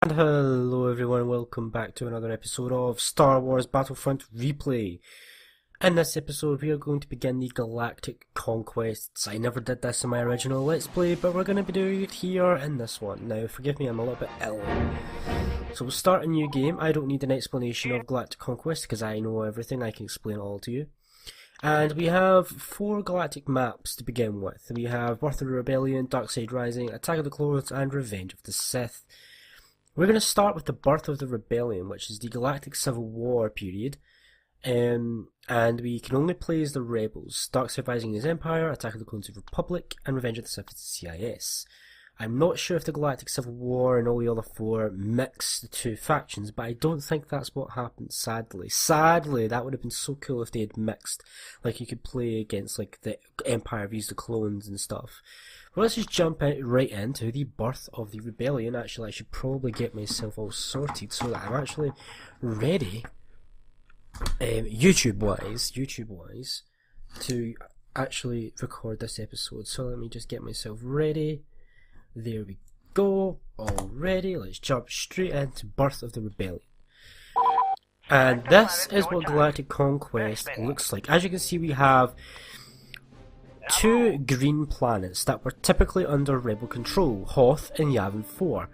And hello everyone, welcome back to another episode of Star Wars Battlefront Replay. In this episode we are going to begin the Galactic Conquests. I never did this in my original Let's Play, but we're going to be doing it here in this one. Now forgive me, I'm a little bit ill. So we'll start a new game. I don't need an explanation of Galactic Conquest because I know everything, I can explain it all to you. And we have 4 galactic maps to begin with. We have Birth of the Rebellion, Darkside Rising, Attack of the Clones, and Revenge of the Sith. We're going to start with the Birth of the Rebellion, which is the Galactic Civil War period. And we can only play as the Rebels. Darkside Rising is Empire, Attack of the Clones is Republic, and Revenge of the Sith is the CIS. I'm not sure if the Galactic Civil War and all the other 4 mix the 2 factions, but I don't think that's what happened, sadly. Sadly, that would have been so cool if they had mixed. Like, you could play against, like, the Empire vs the Clones and stuff. Well, let's just jump right into the Birth of the Rebellion. Actually, I should probably get myself all sorted so that I'm actually ready, YouTube-wise, to actually record this episode. So let me just get myself ready. There we go, all ready. Let's jump straight into Birth of the Rebellion. And this is what Galactic Conquest looks like. As you can see, we have 2 green planets that were typically under Rebel control, Hoth and Yavin 4.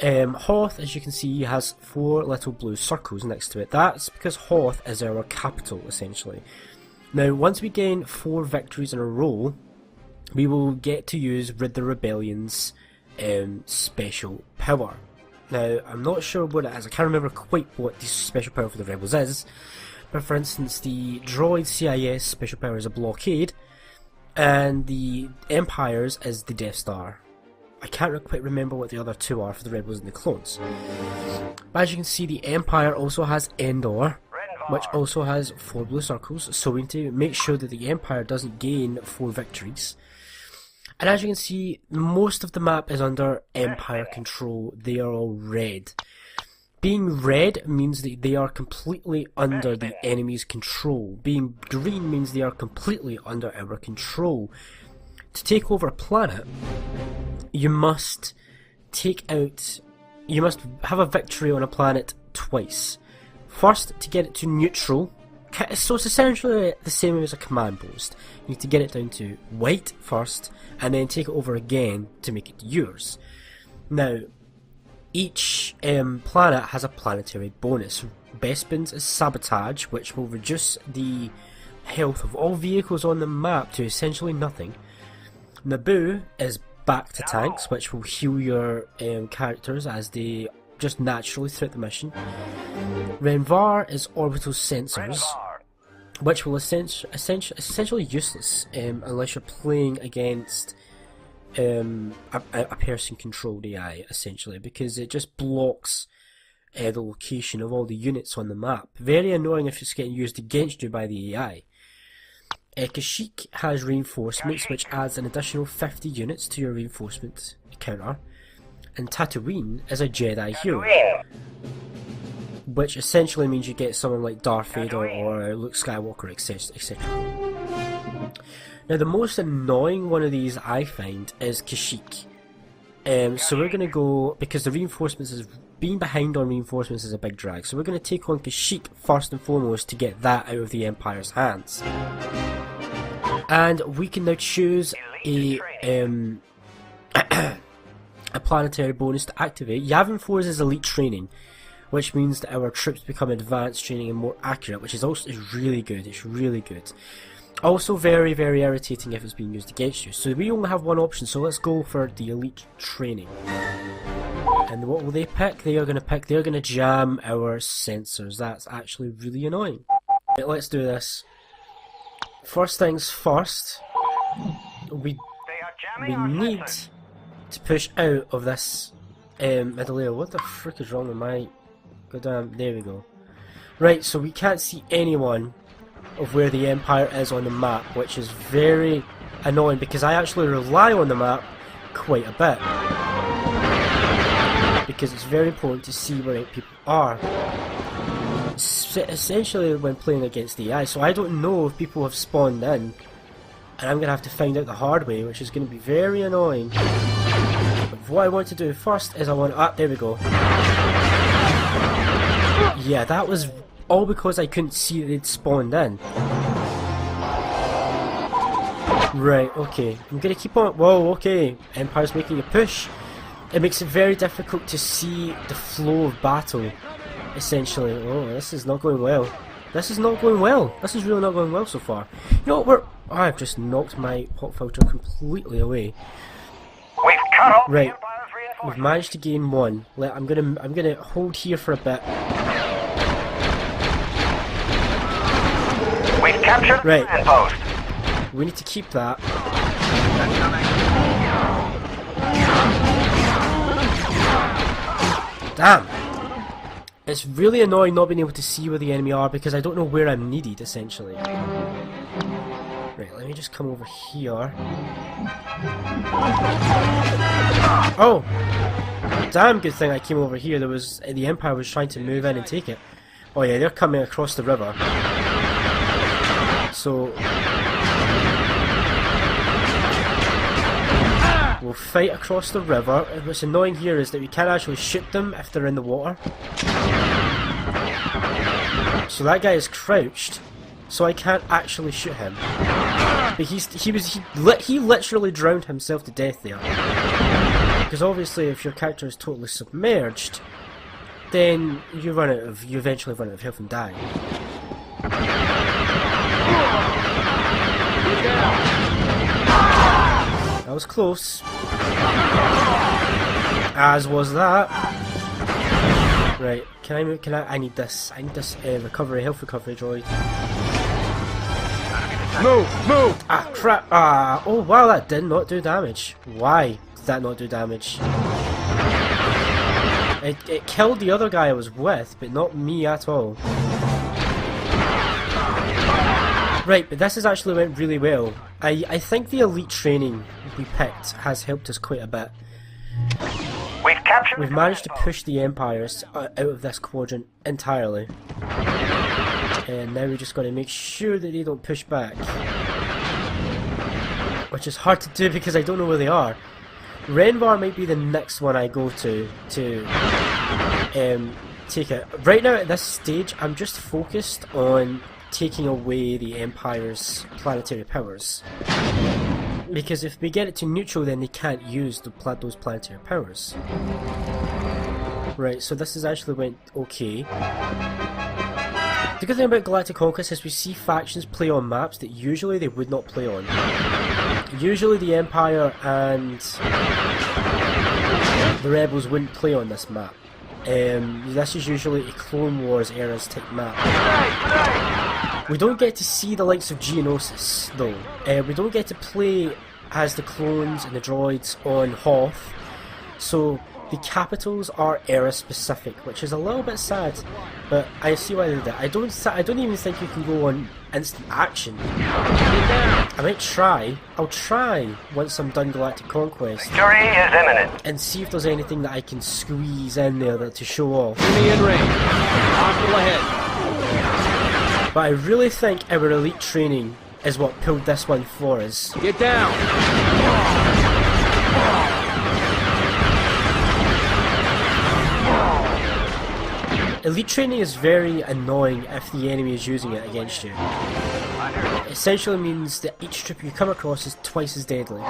Hoth, as you can see, has 4 little blue circles next to it. That's because Hoth is our capital, essentially. Now, once we gain 4 victories in a row, we will get to use Rid the Rebellion's special power. Now, I'm not sure what it is. I can't remember quite what the special power for the Rebels is. But for instance, the Droid CIS special power is a blockade, and the Empire's is the Death Star. I can't quite remember what the other 2 are for the Rebels and the Clones. But as you can see, the Empire also has Endor, which also has 4 blue circles, so we need to make sure that the Empire doesn't gain 4 victories. And as you can see, most of the map is under Empire control. They are all red. Being red means that they are completely under the enemy's control. Being green means they are completely under our control. To take over a planet, you must have a victory on a planet twice. First, to get it to neutral. So it's essentially the same as a command post. You need to get it down to white first, and then take it over again to make it yours. Now, each planet has a planetary bonus. Bespin's is Sabotage, which will reduce the health of all vehicles on the map to essentially nothing. Naboo is Back to Tanks, which will heal your characters as they just naturally throughout the mission. Renvar is Orbital Sensors, which will essentially useless unless you're playing against a person-controlled AI, essentially, because it just blocks the location of all the units on the map. Very annoying if it's getting used against you by the AI. Kashyyyk has Reinforcements, which adds an additional 50 units to your reinforcement counter. And Tatooine is a Jedi hero, which essentially means you get someone like Darth Vader or Luke Skywalker, etc. Now, the most annoying one of these I find is Kashyyyk. So we're going to go, because the reinforcements being behind on reinforcements is a big drag, so we're going to take on Kashyyyk first and foremost to get that out of the Empire's hands. And we can now choose a planetary bonus to activate. Yavin 4's is Elite Training, which means that our troops become advanced training and more accurate, which is also really good. It's really good. Also very, very irritating if it's being used against you. So we only have one option, so let's go for the Elite Training. And what will they pick? They're going to jam our sensors. That's actually really annoying. Right, let's do this. First things first, we need to push out of this middle layer. What the frick is wrong with my goddamn... There we go. Right, so we can't see anyone of where the Empire is on the map, which is very annoying because I actually rely on the map quite a bit. Because it's very important to see where people are. Essentially when playing against the AI, so I don't know if people have spawned in, and I'm going to have to find out the hard way, which is going to be very annoying. what I want to do first is I want... Ah, there we go. Yeah, that was all because I couldn't see they'd spawned in. Right, okay. I'm gonna keep on... Whoa, okay. Empire's making a push. It makes it very difficult to see the flow of battle, essentially. Oh, this is not going well. This is not going well. This is really not going well so far. You know what, we're... Oh, I've just knocked my pop filter completely away. We've cut off right. We've managed to gain one. I'm gonna hold here for a bit. We've captured the command post. We need to keep that. Damn! It's really annoying not being able to see where the enemy are because I don't know where I'm needed, essentially. Right, let me just come over here. Oh! Damn good thing I came over here. The Empire was trying to move in and take it. Oh yeah, they're coming across the river. So... we'll fight across the river. What's annoying here is that we can't actually shoot them if they're in the water. So that guy is crouched, so I can't actually shoot him. But he literally drowned himself to death there. Because obviously, if your character is totally submerged, then you eventually run out of health and die. That was close. As was that. Right, I need this. I need this health recovery droid. Move! Ah, crap! Ah, oh wow, that did not do damage. Why did that not do damage? It killed the other guy I was with, but not me at all. Right, but this has actually went really well. I think the elite training we picked has helped us quite a bit. We've managed to push the Empires out of this quadrant entirely. And now we just got to make sure that they don't push back. Which is hard to do because I don't know where they are. Renvar might be the next one I go to take it. Right now at this stage I'm just focused on taking away the Empire's planetary powers. Because if we get it to neutral, then they can't use those planetary powers. Right, so this has actually went okay. The good thing about Galactic Conquest is we see factions play on maps that usually they would not play on. Usually the Empire and the Rebels wouldn't play on this map. This is usually a Clone Wars eras type map. We don't get to see the likes of Geonosis though. We don't get to play as the clones and the droids on Hoth, so the capitals are era specific, which is a little bit sad, but I see why they did it. I don't even think you can go on instant action. I might try. I'll try once I'm done Galactic Conquest. Victory is imminent. And see if there's anything that I can squeeze in there to show off. Enemy in range. Hostile ahead. But I really think our elite training is what pulled this one for us. Get down. Elite training is very annoying if the enemy is using it against you. It essentially means that each troop you come across is twice as deadly.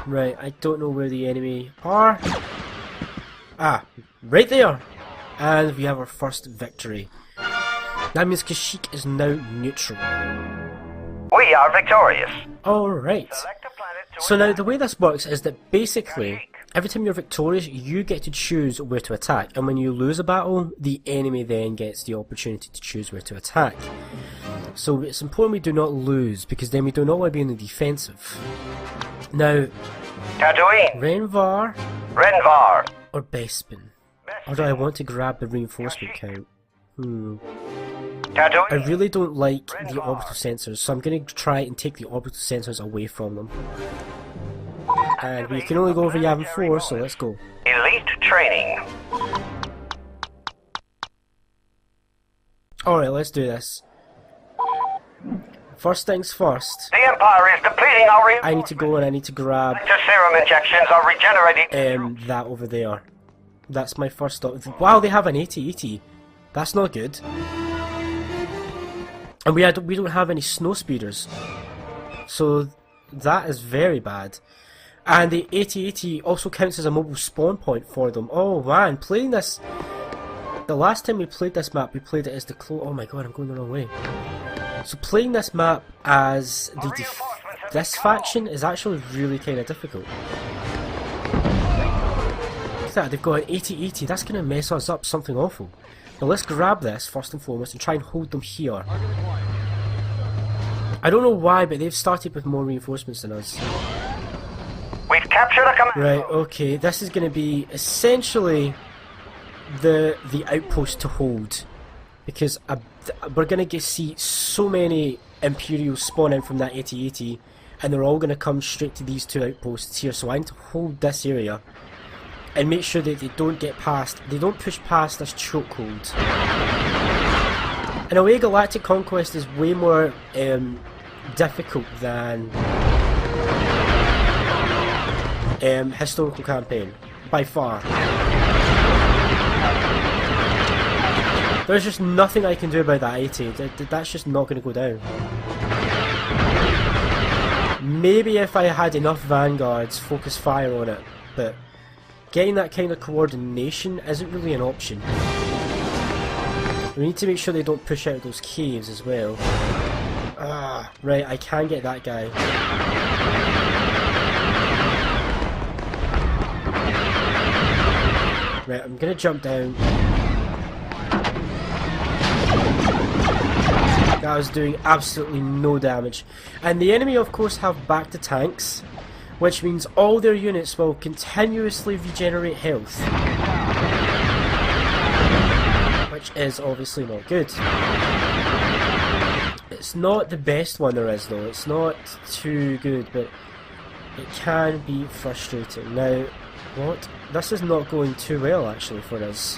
Right, I don't know where the enemy are. Ah, right there! And we have our first victory. That means Kashyyyk is now neutral. We are victorious. Alright. So now the way this works is that basically, every time you're victorious, you get to choose where to attack. And when you lose a battle, the enemy then gets the opportunity to choose where to attack. So it's important we do not lose, because then we do not want to be in the defensive. Now, Tatooine. Renvar or Bespin? Or do I want to grab the reinforcement count? Tatooine. I really don't like the orbital sensors, so I'm going to try and take the orbital sensors away from them. And we can only go over Yavin 4, so let's go. Elite training. Alright, let's do this. first things first. The Empire is depleting our I need to go and I need to grab serum injections are regenerating. that over there. That's my first stop. Wow, they have an 80-80. That's not good. And we don't have any snow speeders. So that is very bad. And the 80-80 also counts as a mobile spawn point for them. Oh man, playing this... The last time we played this map, we played it as the oh my god, I'm going the wrong way. So playing this map as this faction is actually really kind of difficult. Look at that, they've got an 80-80, that's going to mess us up something awful. Now let's grab this first and foremost and try and hold them here. I don't know why, but they've started with more reinforcements than us. We've captured a command. Right, okay, this is going to be essentially the outpost to hold, because we're going to see so many Imperials spawn in from that 80-80, and they're all going to come straight to these two outposts here, so I need to hold this area and make sure that they don't get past, they don't push past this chokehold. In a way, Galactic Conquest is way more difficult than Historical Campaign, by far. There's just nothing I can do about that 80. That's just not going to go down. Maybe if I had enough vanguards focus fire on it, but getting that kind of coordination isn't really an option. We need to make sure they don't push out those caves as well. Ah, right, I can get that guy. Right, I'm gonna jump down. That was doing absolutely no damage. And the enemy of course have back to tanks, which means all their units will continuously regenerate health. Which is obviously not good. It's not the best one there is though, it's not too good, but it can be frustrating. Now, what? This is not going too well actually for us.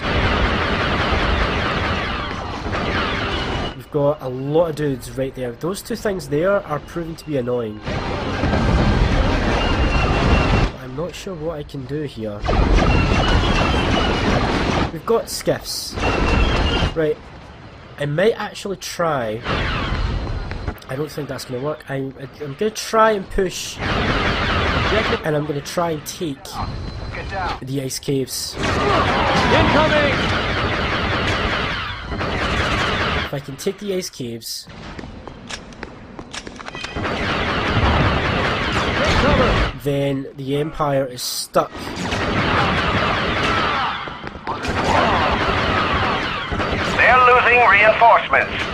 We've got a lot of dudes right there. Those two things there are proving to be annoying. I'm not sure what I can do here. We've got skiffs. Right. I might actually try. I don't think that's going to work. I'm going to try and push. And I'm going to try and take the ice caves. Incoming! If I can take the ice caves, then the Empire is stuck. They're losing reinforcements.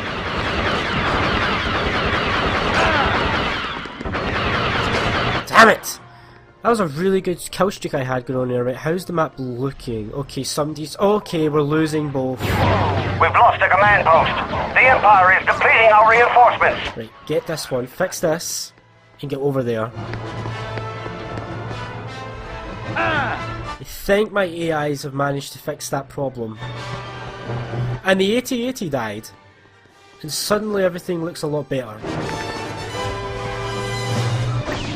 Damn it! That was a really good kill streak I had going on there. Right, how's the map looking? Okay, somebody's... Okay, we're losing both. We've lost a command post. The Empire is depleting our reinforcements. Right, get this one, fix this, and get over there. I think my AIs have managed to fix that problem. And the 80-80 died. And suddenly everything looks a lot better.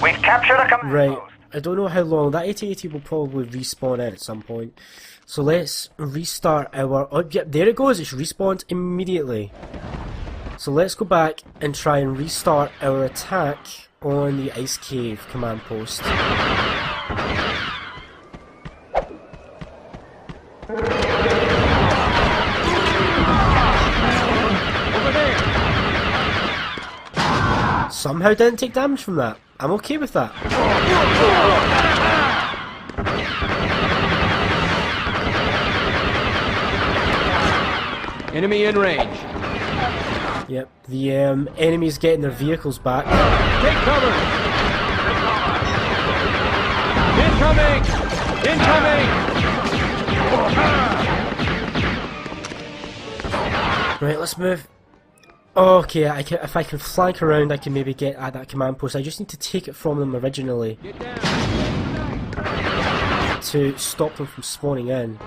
We've captured a command Right, post. I don't know how long. That 80-80 will probably respawn in at some point. So let's restart our... Oh, yep, there it goes. It's respawned immediately. So let's go back and try and restart our attack on the Ice Cave command post. Over there! Somehow didn't take damage from that. I'm okay with that. Enemy in range. Yep, the enemy's getting their vehicles back. Take cover! Incoming! Incoming! Right, let's move. Okay, if I can flank around, I can maybe get at that command post. I just need to take it from them originally Get down! to stop them from spawning in.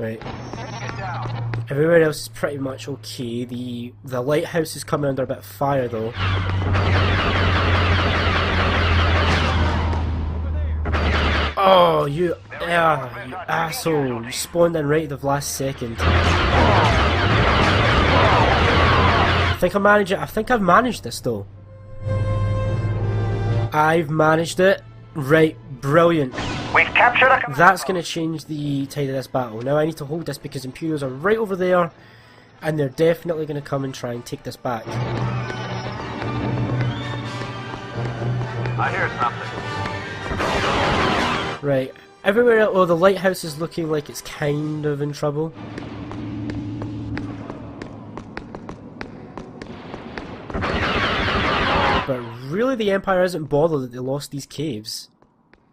Right. Everywhere else is pretty much okay. The lighthouse is coming under a bit of fire though. Oh, you asshole! You spawned in right at the last second. I think I've managed this though. I've managed it. Right, brilliant. We've captured a command That's going to change the tide of this battle. Now I need to hold this because Imperials are right over there, and they're definitely going to come and try and take this back. I hear something. Right, everywhere else, the lighthouse is looking like it's kind of in trouble. But really the Empire isn't bothered that they lost these caves,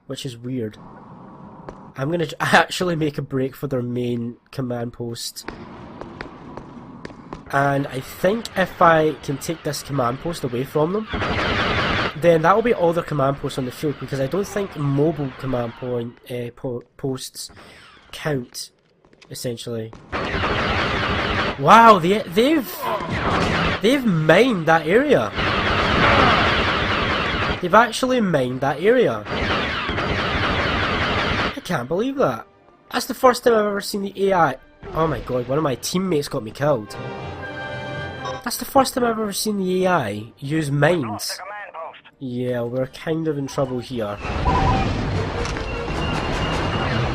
which is weird. I'm going to actually make a break for their main command post. And I think if I can take this command post away from them, then that will be all their command posts on the field, because I don't think mobile command posts count, essentially. Wow, they've mined that area. They've actually mined that area. I can't believe that. That's the first time I've ever seen the AI. Oh my god, one of my teammates got me killed. That's the first time I've ever seen the AI use mines. Yeah, we're kind of in trouble here.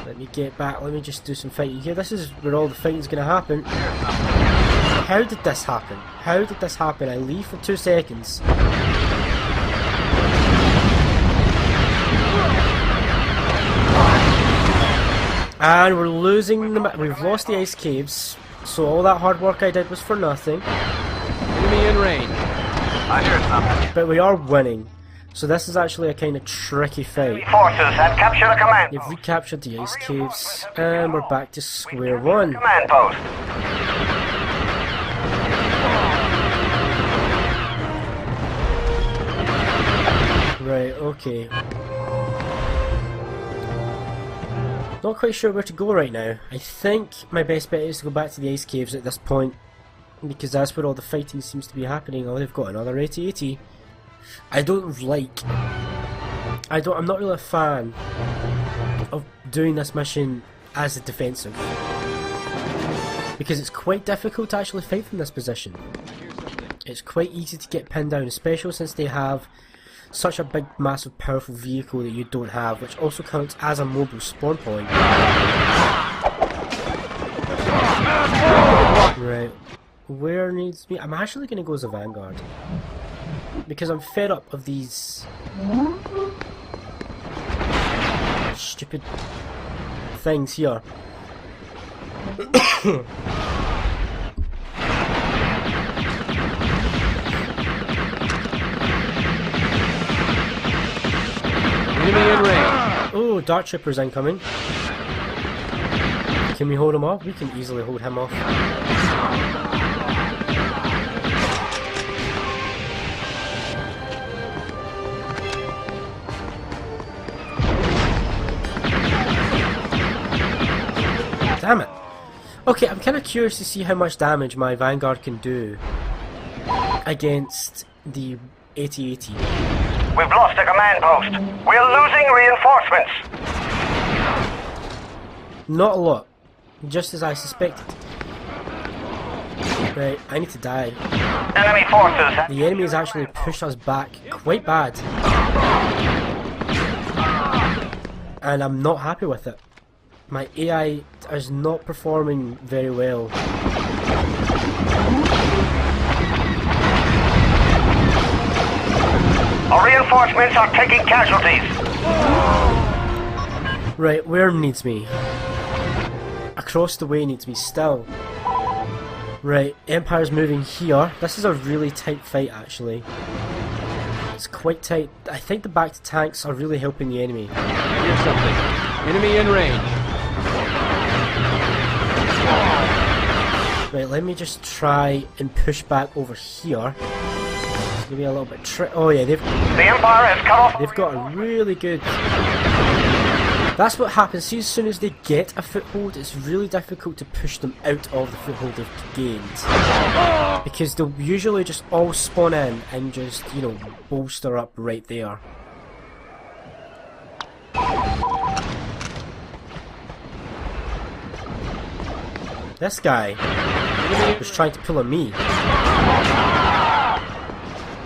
Let me get back, let me just do some fighting here. This is where all the fighting's gonna happen. How did this happen? How did this happen? I leave for 2 seconds. And we're losing we've lost the ice caves, so all that hard work I did was for nothing. Enemy in range. I hear something. But we are winning. So this is actually a kind of tricky fight. Forces have captured a command They've post. recaptured the ice caves, and we're back to square one. Command post. Right, okay. Not quite sure where to go right now. I think my best bet is to go back to the ice caves at this point, because that's where all the fighting seems to be happening. Oh, they've got another 80-80. I'm not really a fan of doing this mission as a defensive, because it's quite difficult to actually fight from this position. It's quite easy to get pinned down, especially since they have such a big, massive, powerful vehicle that you don't have, which also counts as a mobile spawn point. Right, where needs me? I'm actually going to go as a Vanguard, because I'm fed up of these stupid things here. Enemy in range. Oh, Dart Trooper's incoming. Can we hold him off? We can easily hold him off. Damn it. Okay, I'm kind of curious to see how much damage my Vanguard can do against the 80-80. We've lost a command post. We're losing reinforcements. Not a lot, just as I suspected. Right, I need to die. Enemy forces have... The enemy has actually pushed us back quite bad, and I'm not happy with it. My AI is not performing very well. Our reinforcements are taking casualties. Right, where needs me? Across the way needs me still. Right, Empire's moving here. This is a really tight fight actually. It's quite tight. I think the back to tanks are really helping the enemy. Here's something. Enemy in range. Right, let me just try and push back over here. Maybe a little bit oh yeah, The Empire has cut off... they've got a really good That's what happens. See, as soon as they get a foothold, it's really difficult to push them out of the foothold they've gained. Because they'll usually just all spawn in and just, you know, bolster up right there. This guy was trying to pull on me.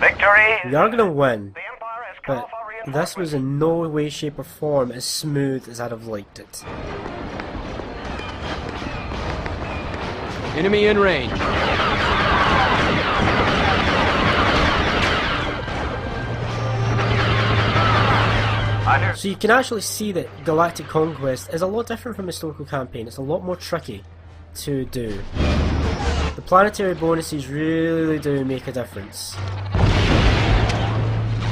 Victory! We are going to win, The Empire has called but for this reinforcements. was in no way, shape or form as smooth as I'd have liked it. Enemy in range. So you can actually see that Galactic Conquest is a lot different from Historical Campaign. It's a lot more tricky to do. The planetary bonuses really do make a difference.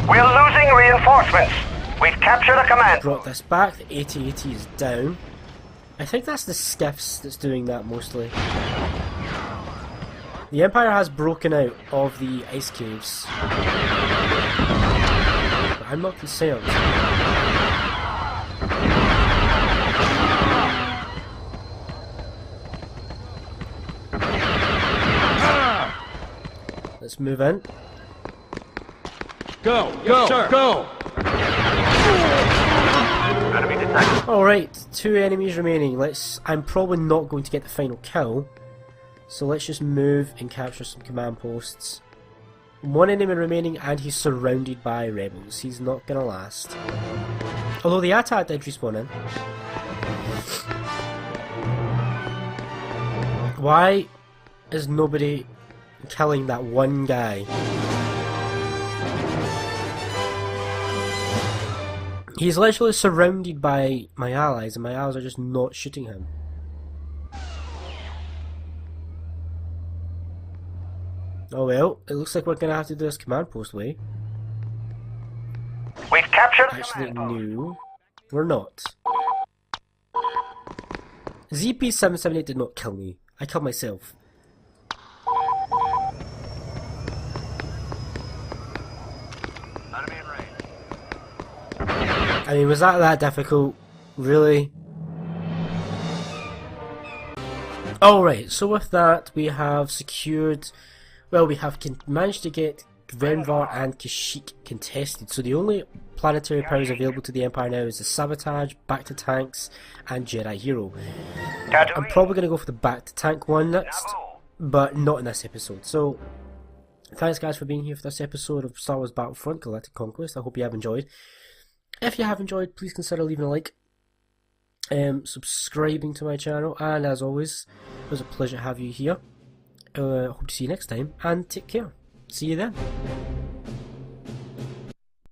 We're losing reinforcements. We've captured a command. Brought this back, the AT-AT is down. I think that's the skiffs that's doing that mostly. The Empire has broken out of the ice caves. But I'm not concerned. Let's move in. Go! Go! Sir. Go! Enemy detected. Alright, 2 enemies remaining. I'm probably not going to get the final kill. So let's just move and capture some command posts. 1 enemy remaining and he's surrounded by rebels. He's not gonna last. Although the AT-AT did respawn in. Why is nobody killing that one guy? He's literally surrounded by my allies and my allies are just not shooting him. Oh well, it looks like we're gonna have to do this command post way. We've captured a Actually, command post. no, we're not. ZP778 did not kill me. I killed myself. Enemy in range. I mean, was that difficult? Really? Alright, so with that, we have secured... Well, we have managed to get Gvenvar and Kashyyyk contested. So the only planetary powers available to the Empire now is the Sabotage, Back to Tanks, and Jedi Hero. I'm probably going to go for the Back to Tank one next, but not in this episode. So, thanks guys for being here for this episode of Star Wars Battlefront Galactic Conquest. I hope you have enjoyed. If you have enjoyed, please consider leaving a like, subscribing to my channel, and as always, it was a pleasure to have you here. Hope to see you next time, and take care. See you then.